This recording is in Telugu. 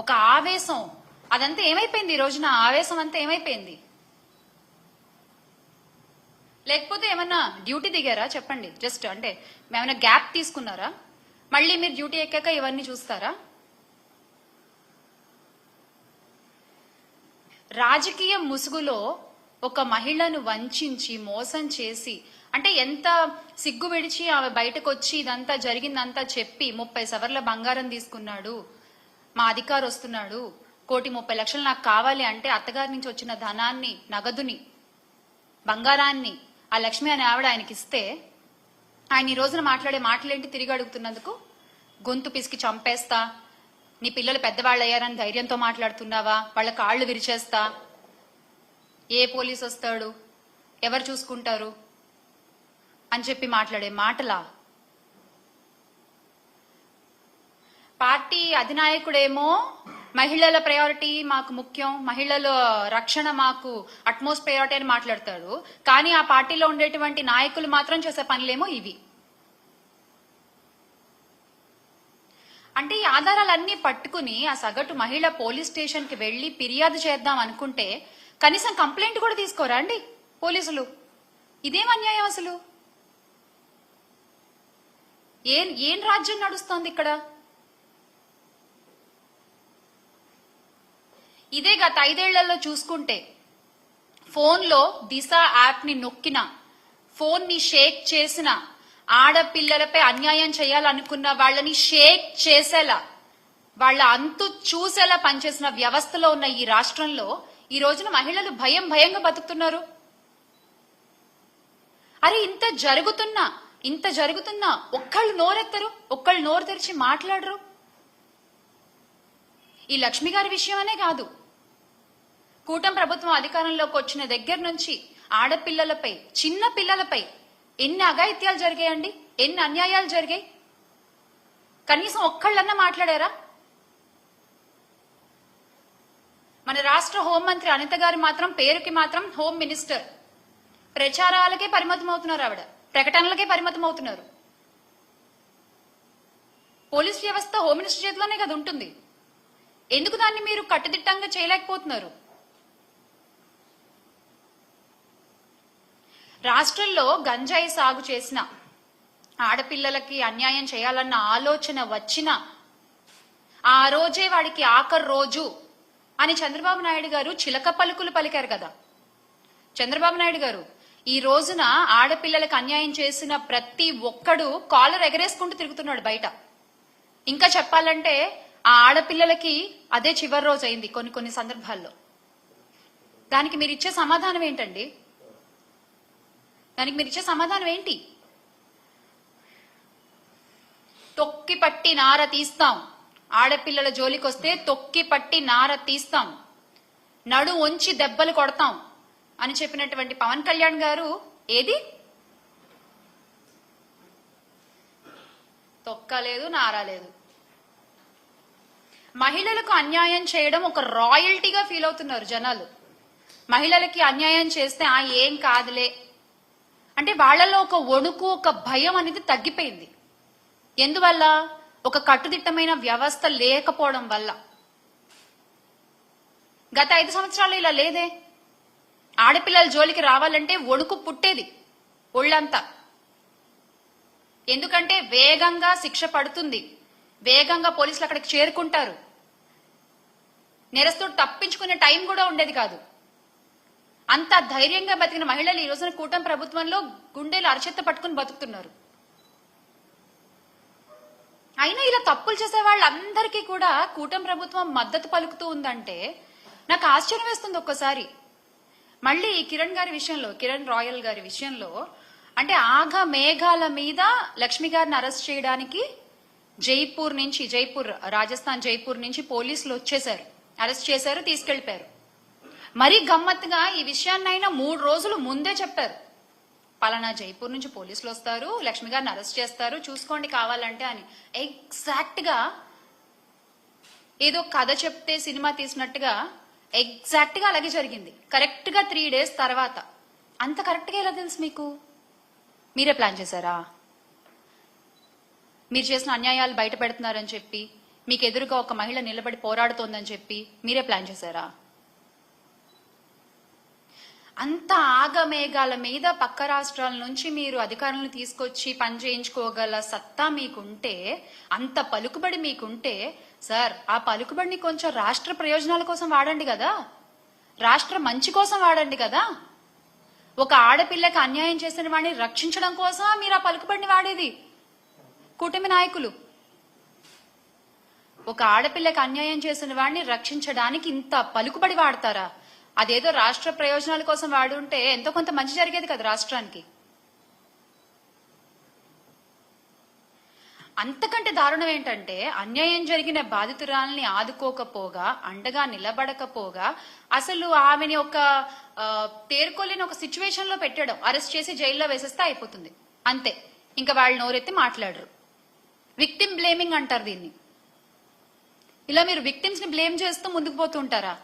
ఒక ఆవేశం అదంతా ఏమైపోయింది? ఈ రోజున ఆవేశం అంతా ఏమైపోయింది? లేకపోతే ఏమన్నా డ్యూటీ దిగారా? చెప్పండి. జస్ట్ అంటే ఏమైనా గ్యాప్ తీసుకున్నారా? మళ్ళీ మీరు డ్యూటీ ఎక్కాక ఇవన్నీ చూస్తారా? రాజకీయ ముసుగులో ఒక మహిళను వంచి మోసం చేసి, అంటే ఎంత సిగ్గు విడిచి ఆమె బయటకు వచ్చి ఇదంతా జరిగిందంతా చెప్పి 30 సవర్ల బంగారం తీసుకున్నాడు, మా అధికారి వస్తున్నాడు, 1,30,00,000 నాకు కావాలి అంటే అత్తగారి నుంచి వచ్చిన ధనాన్ని, నగదుని, బంగారాన్ని ఆ లక్ష్మి అనే ఆవిడ ఆయనకి ఇస్తే ఆయన ఈ రోజున మాట్లాడే మాటలేంటి? తిరిగి అడుగుతున్నందుకు గొంతు పిసికి చంపేస్తా, నీ పిల్లలు పెద్దవాళ్ళు అయ్యారని ధైర్యంతో మాట్లాడుతున్నావా, వాళ్ళ కాళ్ళు విరిచేస్తా, ఏ పోలీసు వస్తాడు, ఎవరు చూసుకుంటారు అని చెప్పి మాట్లాడే మాటలా? పార్టీ అధినాయకుడేమో మహిళల ప్రయారిటీ మాకు ముఖ్యం, మహిళల రక్షణ మాకు అట్మోస్ట్ ప్రయారిటీ అని మాట్లాడతాడు. కానీ ఆ పార్టీలో ఉండేటువంటి నాయకులు మాత్రం చేసే పనులేమో ఇవి. అంటే ఈ ఆధారాలన్నీ పట్టుకుని ఆ సగటు మహిళ పోలీస్ స్టేషన్ కి వెళ్లి ఫిర్యాదు చేద్దాం అనుకుంటే కనీసం కంప్లైంట్ కూడా తీసుకోరా అండి పోలీసులు? ఇదేం అన్యాయం అసలు? ఏం రాజ్యం నడుస్తోంది ఇక్కడ? ఇదే గత 5 ఏళ్లలో చూసుకుంటే ఫోన్లో దిశ యాప్ ని నొక్కిన, ఫోన్ ని షేక్ చేసిన, ఆడపిల్లలపై అన్యాయం చేయాలనుకున్న వాళ్ళని షేక్ చేసేలా, వాళ్ళ అంతు చూసేలా పనిచేసిన వ్యవస్థలో ఉన్న ఈ రాష్ట్రంలో ఈ రోజున మహిళలు భయంగా బతుకుతున్నారు. అరే ఇంత జరుగుతున్నా ఒక్కళ్ళు నోరెత్తరు, ఒక్కళ్ళు నోరు తెరిచి మాట్లాడరు. ఈ లక్ష్మి గారి విషయమనే కాదు, కూటమి ప్రభుత్వం అధికారంలోకి వచ్చిన దగ్గర నుంచి ఆడపిల్లలపై, చిన్న పిల్లలపై ఎన్ని అఘాయిత్యాలు జరిగాయండి, ఎన్ని అన్యాయాలు జరిగాయి? కనీసం ఒక్కళ్ళన్నా మాట్లాడారా? మన రాష్ట్ర హోంమంత్రి అనిత గారు మాత్రం పేరుకి మాత్రం హోమ్ మినిస్టర్, ప్రచారాలకే పరిమితం అవుతున్నారు, ఆవిడ ప్రకటనలకే పరిమితం అవుతున్నారు. పోలీస్ వ్యవస్థ హోమ్ మినిస్టర్ చేతిలోనే కదా ఉంటుంది. ఎందుకు దాన్ని మీరు కట్టుదిట్టంగా చేయలేకపోతున్నారు? రాష్ట్రంలో గంజాయి సాగు చేసిన ఆడపిల్లలకి అన్యాయం చేయాలన్న ఆలోచన వచ్చిన ఆ రోజే వాడికి ఆఖరి రోజు అని చంద్రబాబు నాయుడు గారు చిలక పలుకులు పలికారు కదా. చంద్రబాబు నాయుడు గారు ఈ రోజున ఆడపిల్లలకు అన్యాయం చేసిన ప్రతి ఒక్కడు కాలర్ ఎగరేసుకుంటూ తిరుగుతున్నాడు బయట. ఇంకా చెప్పాలంటే ఆ ఆడపిల్లలకి అదే చివరి రోజు అయింది కొన్ని సందర్భాల్లో. దానికి మీరు ఇచ్చే సమాధానం ఏంటండి? దానికి మీరు ఇచ్చే సమాధానం ఏంటి? తొక్కి పట్టి నార తీస్తాం, ఆడపిల్లల జోలికి వస్తే తొక్కి పట్టి నార తీస్తాం, నడు వంచి దెబ్బలు కొడతాం అని చెప్పినటువంటి పవన్ కళ్యాణ్ గారు ఏది తొక్కలేదు, నారాలేదు. మహిళలకు అన్యాయం చేయడం ఒక రాయల్టీగా ఫీల్ అవుతున్నారు జనాలు. మహిళలకి అన్యాయం చేస్తే ఏం కాదులే అంటే వాళ్ళలో ఒక వణుకు, ఒక భయం అనేది తగ్గిపోయింది. ఎందువల్ల? ఒక కట్టుదిట్టమైన వ్యవస్థ లేకపోవడం వల్ల. గత 5 సంవత్సరాలు ఇలా లేదే. ఆడపిల్లల జోలికి రావాలంటే వణుకు పుట్టేది ఒళ్ళంతా. ఎందుకంటే వేగంగా శిక్ష పడుతుంది, వేగంగా పోలీసులు అక్కడికి చేరుకుంటారు, నేరస్తుడు తప్పించుకునే టైం కూడా ఉండేది కాదు. అంత ధైర్యంగా బతికిన మహిళలు ఈ రోజున కూటమి ప్రభుత్వంలో గుండెలు అరచెత్త పట్టుకుని బతుకుతున్నారు. అయినా ఇలా తప్పులు చేసే వాళ్ళందరికీ కూడా కూటమి ప్రభుత్వం మద్దతు పలుకుతూ ఉందంటే నాకు ఆశ్చర్యం వేస్తుంది ఒక్కసారి. మళ్ళీ కిరణ్ రాయల్ గారి విషయంలో అంటే ఆగ మేఘాల మీద లక్ష్మి గారిని అరెస్ట్ చేయడానికి రాజస్థాన్ జైపూర్ నుంచి పోలీసులు వచ్చేశారు, అరెస్ట్ చేశారు, తీసుకెళ్లిపోయారు. మరీ గమ్మత్తుగా ఈ విషయాన్నైనా 3 రోజులు ముందే చెప్పారు. పలానా జైపూర్ నుంచి పోలీసులు వస్తారు, లక్ష్మి గారిని అరెస్ట్ చేస్తారు, చూసుకోండి కావాలంటే అని. ఎగ్జాక్ట్ గా ఏదో కథ చెప్తే సినిమా తీసినట్టుగా ఎగ్జాక్ట్ గా అలాగే జరిగింది. కరెక్ట్ గా 3 days తర్వాత. అంత కరెక్ట్ గా ఎలా తెలుసు మీకు? మీరే ప్లాన్ చేశారా? మీరు చేసిన అన్యాయాలు బయట పెడుతున్నారని చెప్పి, మీకు ఎదురుగా ఒక మహిళ నిలబడి పోరాడుతోందని చెప్పి మీరే ప్లాన్ చేశారా? అంత ఆగమేఘాల మీద పక్క రాష్ట్రాల నుంచి మీరు అధికారులను తీసుకొచ్చి పని చేయించుకోగల సత్తా మీకుంటే, అంత పలుకుబడి మీకుంటే, సార్ ఆ పలుకుబడిని కొంచెం రాష్ట్ర ప్రయోజనాల కోసం వాడండి కదా, రాష్ట్ర మంచి కోసం వాడండి కదా. ఒక ఆడపిల్లకి అన్యాయం చేసిన వాడిని రక్షించడం కోసం మీరు ఆ పలుకుబడిని వాడేది. కూటమి నాయకులు ఒక ఆడపిల్లకి అన్యాయం చేసిన వాడిని రక్షించడానికి ఇంత పలుకుబడి వాడతారా? అదేదో రాష్ట్ర ప్రయోజనాల కోసం వాడుంటే ఎంతో కొంత మంచి జరిగేది కదా రాష్ట్రానికి. అంతకంటే దారుణం ఏంటంటే, అన్యాయం జరిగిన బాధితురాల్ని ఆదుకోకపోగా, అండగా నిలబడకపోగా, అసలు ఆమెని ఒక తేరుకోలేని ఒక సిచ్యువేషన్ లో పెట్టడం, అరెస్ట్ చేసి జైల్లో వేసేస్తే అయిపోతుంది అంతే. ఇంకా వాళ్ళు నోరెత్తి మాట్లాడరు. విక్టిమ్ బ్లేమింగ్ అంటారు దీన్ని. ఇలా మీరు విక్టిమ్స్ ని బ్లేమ్ చేస్తూ ముందుకు పోతుంటారా?